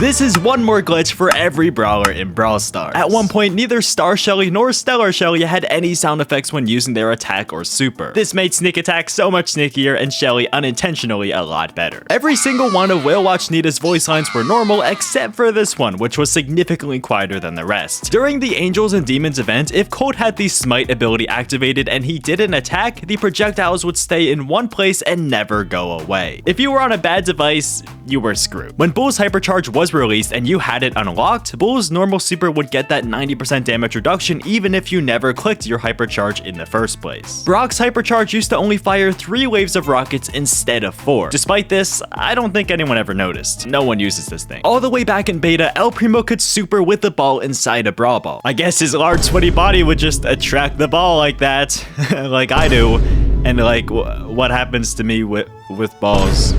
This is one more glitch for every brawler in Brawl Stars. At one point, neither Star Shelly nor Stellar Shelly had any sound effects when using their attack or super. This made Sneak Attack so much sneakier and Shelly unintentionally a lot better. Every single one of Whale Watch Nita's voice lines were normal except for this one, which was significantly quieter than the rest. During the Angels and Demons event, if Colt had the Smite ability activated and he didn't attack, the projectiles would stay in one place and never go away. If you were on a bad device, you were screwed. When Bull's Hypercharge was released and you had it unlocked, Bull's normal super would get that 90% damage reduction even if you never clicked your Hypercharge in the first place. Brock's Hypercharge used to only fire 3 waves of rockets instead of 4. Despite this, I don't think anyone ever noticed. No one uses this thing. All the way back in beta, El Primo could super with the ball inside a Brawl Ball. I guess his large sweaty body would just attract the ball like that, like I do. And like, what happens to me with balls?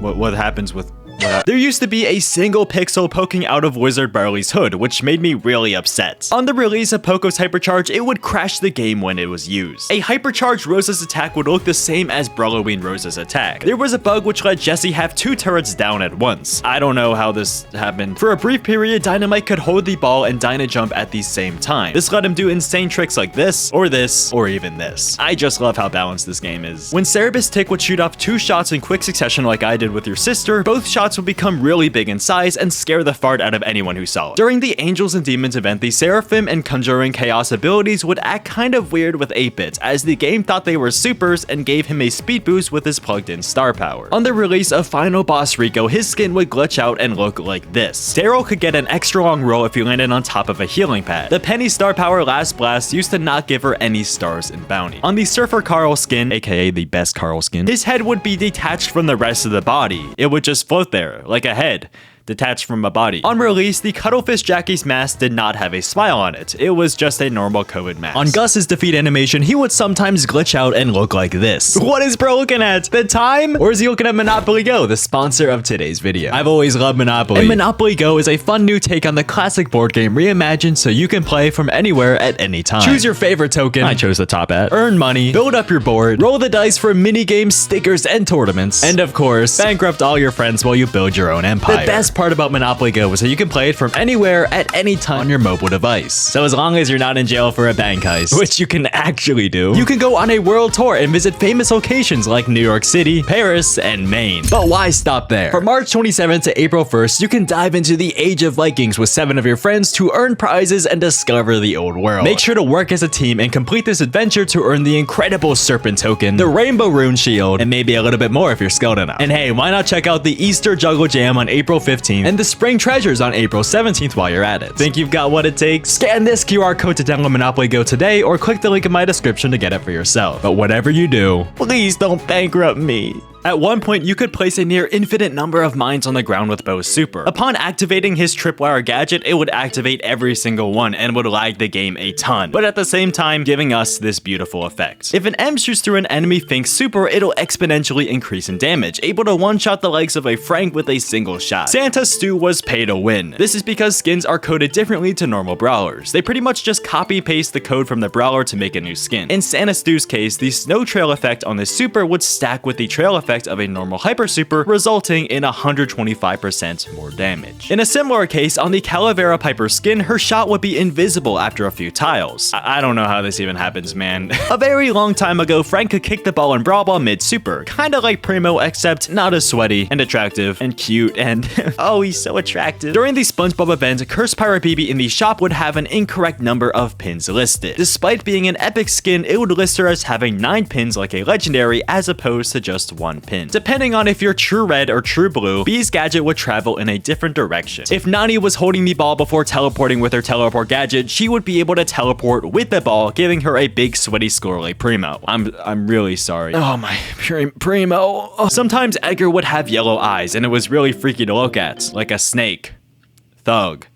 What happens with... There used to be a single pixel poking out of Wizard Barley's hood, which made me really upset. On the release of Poco's Hypercharge, it would crash the game when it was used. A Hypercharged Rosa's attack would look the same as Brawloween Rosa's attack. There was a bug which let Jessie have 2 turrets down at once. I don't know how this happened. For a brief period, Dynamite could hold the ball and Dyna jump at the same time. This let him do insane tricks like this, or even this. I just love how balanced this game is. When Cerebus Tick would shoot off 2 shots in quick succession like I did with your sister, both shots would become really big in size and scare the fart out of anyone who saw it. During the Angels and Demons event, the Seraphim and Conjuring Chaos abilities would act kind of weird with 8-bit, as the game thought they were supers and gave him a speed boost with his plugged-in star power. On the release of Final Boss Rico, his skin would glitch out and look like this. Daryl could get an extra long roll if he landed on top of a healing pad. The Penny star power Last Blast used to not give her any stars in bounty. On the Surfer Carl skin, aka the best Carl skin, his head would be detached from the rest of the body. It would just float there, like a head detached from a body. On release, the Cuttlefish Jackie's mask did not have a smile on it. It was just a normal COVID mask. On Gus's defeat animation, he would sometimes glitch out and look like this. What is bro looking at? The time? Or is he looking at Monopoly Go, the sponsor of today's video? I've always loved Monopoly. And Monopoly Go is a fun new take on the classic board game reimagined so you can play from anywhere at any time. Choose your favorite token. I chose the top hat. Earn money. Build up your board. Roll the dice for mini games, stickers, and tournaments. And of course, bankrupt all your friends while you build your own empire. The best part about Monopoly Go is that you can play it from anywhere at any time on your mobile device. So as long as you're not in jail for a bank heist, which you can actually do, you can go on a world tour and visit famous locations like New York City, Paris, and Maine. But why stop there? From March 27th to April 1st, you can dive into the Age of Vikings with 7 of your friends to earn prizes and discover the old world. Make sure to work as a team and complete this adventure to earn the incredible Serpent Token, the Rainbow Rune Shield, and maybe a little bit more if you're skilled enough. And hey, why not check out the Easter Juggle Jam on April 15th and the Spring Treasures on April 17th while you're at it. Think you've got what it takes? Scan this QR code to download Monopoly Go today or click the link in my description to get it for yourself. But whatever you do, please don't bankrupt me. At one point, you could place a near infinite number of mines on the ground with Bo's super. Upon activating his tripwire gadget, it would activate every single one and would lag the game a ton, but at the same time, giving us this beautiful effect. If an M shoots through an enemy Fink's super, it'll exponentially increase in damage, able to one-shot the likes of a Frank with a single shot. Santa Stu was pay to win. This is because skins are coded differently to normal brawlers. They pretty much just copy-paste the code from the brawler to make a new skin. In Santa Stu's case, the snow trail effect on the super would stack with the trail effect of a normal hyper super, resulting in 125% more damage. In a similar case, on the Calavera Piper skin, her shot would be invisible after a few tiles. I don't know how this even happens, man. A very long time ago, Frank could kick the ball in Brawl Ball mid-super, kinda like Primo, except not as sweaty and attractive and cute and oh, he's so attractive. During the SpongeBob event, Cursed Pirate BB in the shop would have an incorrect number of pins listed. Despite being an epic skin, it would list her as having 9 pins like a legendary as opposed to just 1 pin. Depending on if you're true red or true blue, B's gadget would travel in a different direction. If Nani was holding the ball before teleporting with her teleport gadget, she would be able to teleport with the ball, giving her a big sweaty score like Primo. I'm really sorry. Oh my Primo. Oh. Sometimes Edgar would have yellow eyes and it was really freaky to look at, like a snake. Thug.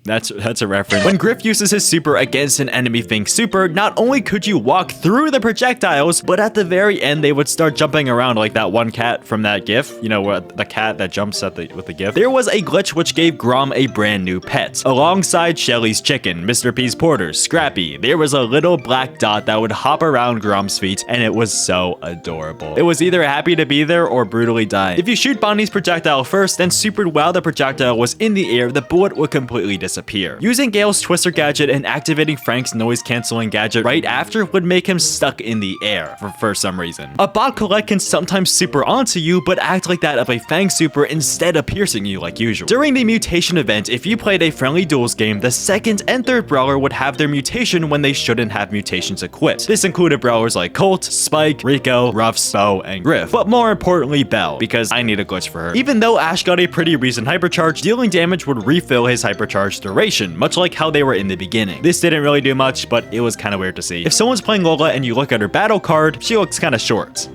That's a reference. When Griff uses his super against an enemy Think super, not only could you walk through the projectiles, but at the very end, they would start jumping around like that one cat from that gif. You know, the cat that jumps with the gif. There was a glitch which gave Grom a brand new pet. Alongside Shelly's chicken, Mr. P's porter, Scrappy, there was a little black dot that would hop around Grom's feet, and it was so adorable. It was either happy to be there or brutally dying. If you shoot Bonnie's projectile first, then supered while the projectile was in the air, the bullet would completely disappear. Using Gale's twister gadget and activating Frank's noise canceling gadget right after would make him stuck in the air for some reason. A bot collect can sometimes super onto you, but act like that of a Fang super instead of piercing you like usual. During the mutation event, if you played a friendly duels game, the second and third brawler would have their mutation when they shouldn't have mutations equipped. This included brawlers like Colt, Spike, Rico, Ruffs, Bo, and Griff, but more importantly Belle, because I need a glitch for her. Even though Ash got a pretty recent hypercharge, dealing damage would refill his hypercharge duration, much like how they were in the beginning. This didn't really do much, but it was kind of weird to see. If someone's playing Lola and you look at her battle card, she looks kind of short.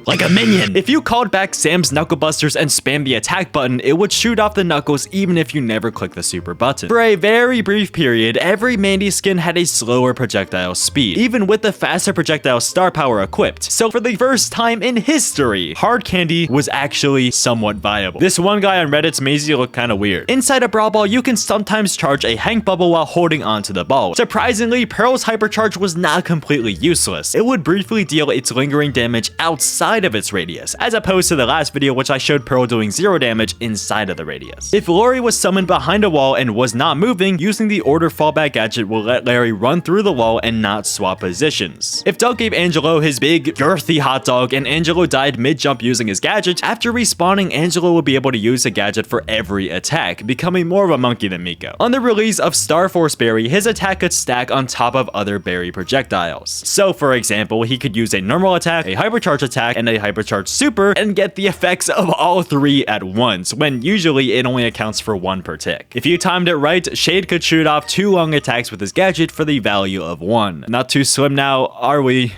Like a minion. If you called back Sam's Knuckle Busters and spammed the attack button, it would shoot off the knuckles even if you never click the super button. For a very brief period, every Mandy skin had a slower projectile speed, even with the faster projectile star power equipped. So for the first time in history, hard candy was actually somewhat viable. This one guy on Reddit's Maisie looked kind of weird. Inside a brawl ball, you can sometimes charge a Hank bubble while holding onto the ball. Surprisingly, Pearl's hypercharge was not completely useless. It would briefly deal its lingering damage outside of its radius, as opposed to the last video which I showed Pearl doing 0 damage inside of the radius. If Lori was summoned behind a wall and was not moving, using the order fallback gadget will let Larry run through the wall and not swap positions. If Doug gave Angelo his big, girthy hot dog and Angelo died mid-jump using his gadget, after respawning, Angelo will be able to use a gadget for every attack, becoming more of a monkey than Miko. On the release of Star Force Barry, his attack could stack on top of other Barry projectiles. So for example, he could use a normal attack, a hypercharge attack, and a hypercharge super and get the effects of all three at once, when usually it only accounts for one per tick. If you timed it right, Shade could shoot off 2 long attacks with his gadget for the value of 1. Not too slim now, are we?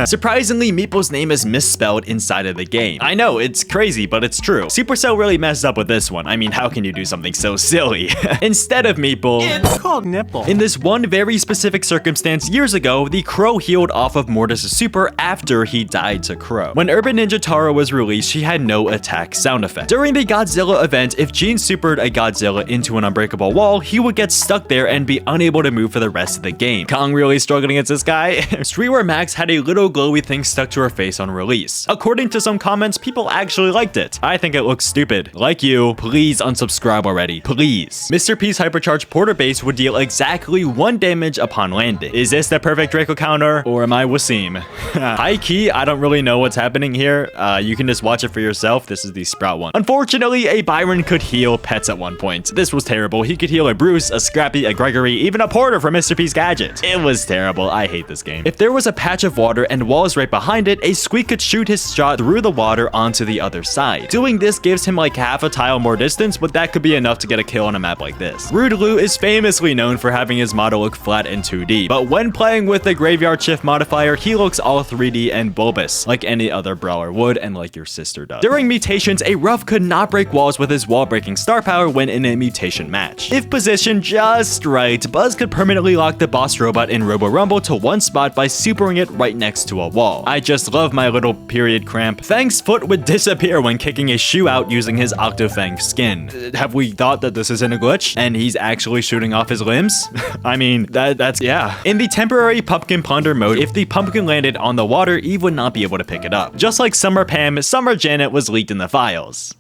Surprisingly, Meeple's name is misspelled inside of the game. I know, it's crazy, but it's true. Supercell really messed up with this one. I mean, how can you do something so silly? Instead of Meeple, it's called Nipple. In this one very specific circumstance years ago, the Crow healed off of Mortis' super after he died to Crow. When Urban Ninja Tara was released, she had no attack sound effect. During the Godzilla event, if Gene supered a Godzilla into an unbreakable wall, he would get stuck there and be unable to move for the rest of the game. Kong really struggling against this guy? Streetwear Max had a little glowy thing stuck to her face on release. According to some comments, people actually liked it. I think it looks stupid. Like you, please unsubscribe already. Please. Mr. P's hypercharged porter base would deal exactly 1 damage upon landing. Is this the perfect Draco counter, or am I Wasim? High key, I don't really know what's happening here. You can just watch it for yourself. This is the Sprout one. Unfortunately, a Byron could heal pets at one point. This was terrible. He could heal a Bruce, a Scrappy, a Gregory, even a Porter from Mr. P's gadget. It was terrible. I hate this game. If there was a patch of water and walls right behind it, a Squeak could shoot his shot through the water onto the other side. Doing this gives him like half a tile more distance, but that could be enough to get a kill on a map like this. Rude Lou is famously known for having his model look flat in 2D, but when playing with the Graveyard Shift modifier, he looks all 3D and bulbous, like any other brawler would and like your sister does. During mutations, a Ruff could not break walls with his wall-breaking star power when in a mutation match. If positioned just right, Buzz could permanently lock the boss robot in Robo Rumble to one spot by supering it right next to a wall. I just love my little period cramp. Fang's foot would disappear when kicking a shoe out using his Octofang skin. Have we thought that this isn't a glitch and he's actually shooting off his limbs? I mean, that's yeah. In the temporary pumpkin plunder mode, if the pumpkin landed on the water, Eve would not be able to pick it up. Just like Summer Pam, Summer Janet was leaked in the files.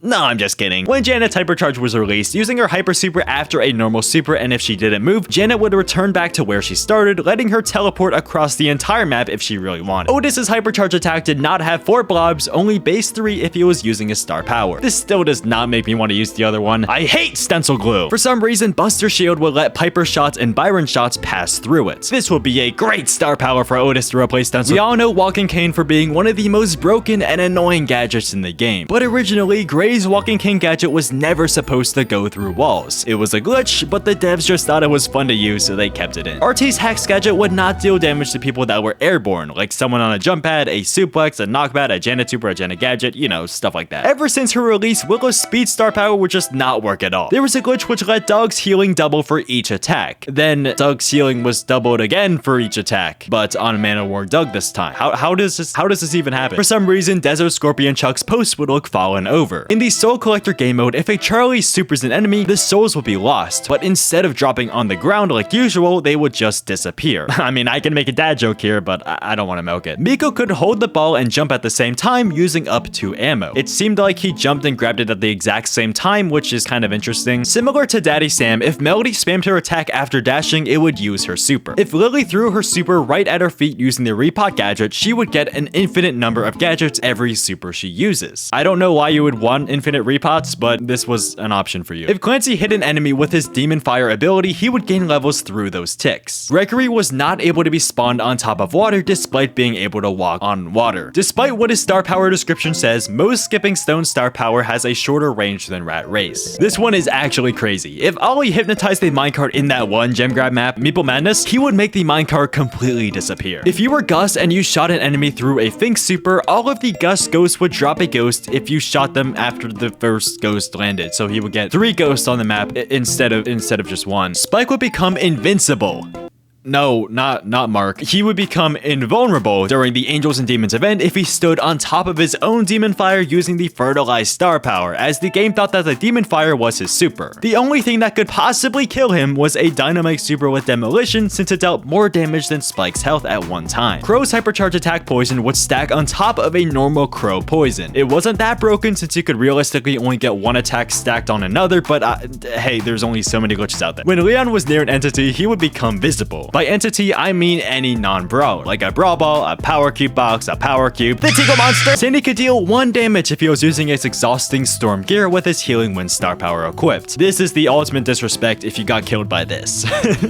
No, I'm just kidding. When Janet's hypercharge was released, using her hyper super after a normal super, and if she didn't move, Janet would return back to where she started, letting her teleport across the entire map if she really wanted. Otis's hypercharge attack did not have 4 blobs, only base 3 if he was using his star power. This still does not make me want to use the other one. I hate stencil glue. For some reason, Buster Shield would let Piper shots and Byron shots pass through it. This would be a great star power for Otis to replace stencil. We all know Walking Cane for being one of the most broken and annoying gadgets in the game, but originally, Gray Ray's Walking King gadget was never supposed to go through walls. It was a glitch, but the devs just thought it was fun to use, so they kept it in. RT's Hacks gadget would not deal damage to people that were airborne, like someone on a jump pad, a suplex, a knockback, a Janituber, a Janet gadget, you know, stuff like that. Ever since her release, Willow's speed star power would just not work at all. There was a glitch which let Doug's healing double for each attack. Then Doug's healing was doubled again for each attack, but on Mana War Doug this time. How does this even happen? For some reason, Desert Scorpion Chuck's post would look fallen over. In the Soul Collector game mode, if a Charlie supers an enemy, the souls will be lost, but instead of dropping on the ground like usual, they would just disappear. I mean, I can make a dad joke here, but I don't want to milk it. Miko could hold the ball and jump at the same time using up 2 ammo. It seemed like he jumped and grabbed it at the exact same time, which is kind of interesting. Similar to Daddy Sam, if Melody spammed her attack after dashing, it would use her super. If Lily threw her super right at her feet using the repot gadget, she would get an infinite number of gadgets every super she uses. I don't know why you would want infinite repots, but this was an option for you. If Clancy hit an enemy with his Demon Fire ability, he would gain levels through those ticks. Gregory was not able to be spawned on top of water despite being able to walk on water. Despite what his star power description says, most Skipping Stone star power has a shorter range than Rat Race. This one is actually crazy. If Ollie hypnotized a minecart in that one gem grab map, Meeple Madness, he would make the minecart completely disappear. If you were Gus and you shot an enemy through a Fink super, all of the Gus ghosts would drop a ghost if you shot them after the first ghost landed, so he would get 3 ghosts on the map instead of just 1. Spike would become invincible. No, not Mark. He would become invulnerable during the Angels and Demons event if he stood on top of his own Demon Fire using the Fertilized Star Power, as the game thought that the Demon Fire was his super. The only thing that could possibly kill him was a Dynamite super with Demolition, since it dealt more damage than Spike's health at one time. Crow's Hypercharge Attack Poison would stack on top of a normal Crow Poison. It wasn't that broken since you could realistically only get 1 attack stacked on another, but hey, there's only so many glitches out there. When Leon was near an entity, he would become visible. By entity, I mean any non-brawler, like a Brawl Ball, a Power Cube Box, a Power Cube, the Tingle Monster. Sandy could deal 1 damage if he was using his Exhausting Storm gear with his Healing Wind star power equipped. This is the ultimate disrespect if you got killed by this.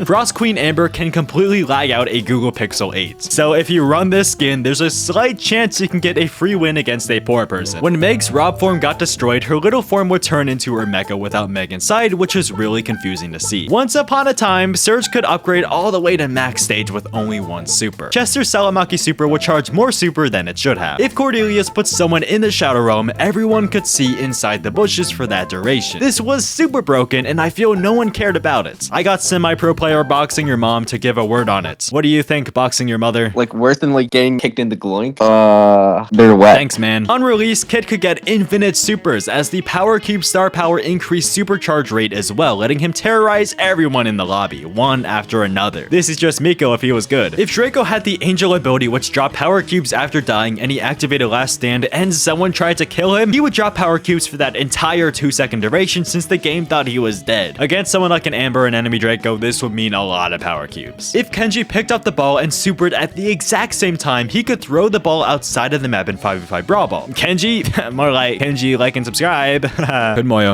Frost Queen Amber can completely lag out a Google Pixel 8. So if you run this skin, there's a slight chance you can get a free win against a poor person. When Meg's Rob form got destroyed, her little form would turn into her mecha without Meg inside, which is really confusing to see. Once upon a time, Surge could upgrade all the way to max stage with only 1 super. Chester's Salamaki super would charge more super than it should have. If Cordelius put someone in the Shadow Realm, everyone could see inside the bushes for that duration. This was super broken, and I feel no one cared about it. I got semi-pro player boxing your mom to give a word on it. What do you think, boxing your mother? Like worse than like getting kicked in the gloink? They're wet. Thanks, man. On release, Kid could get infinite supers as the Power Cube star power increased supercharge rate as well, letting him terrorize everyone in the lobby, one after another. This is just Miko if he was good. If Draco had the Angel ability which dropped power cubes after dying and he activated Last Stand and someone tried to kill him, he would drop power cubes for that entire 2-second duration since the game thought he was dead. Against someone like an Amber and enemy Draco, this would mean a lot of power cubes. If Kenji picked up the ball and supered at the exact same time, he could throw the ball outside of the map in 5v5 Brawl Ball. Kenji? More like Kenji, like and subscribe. Good moyo.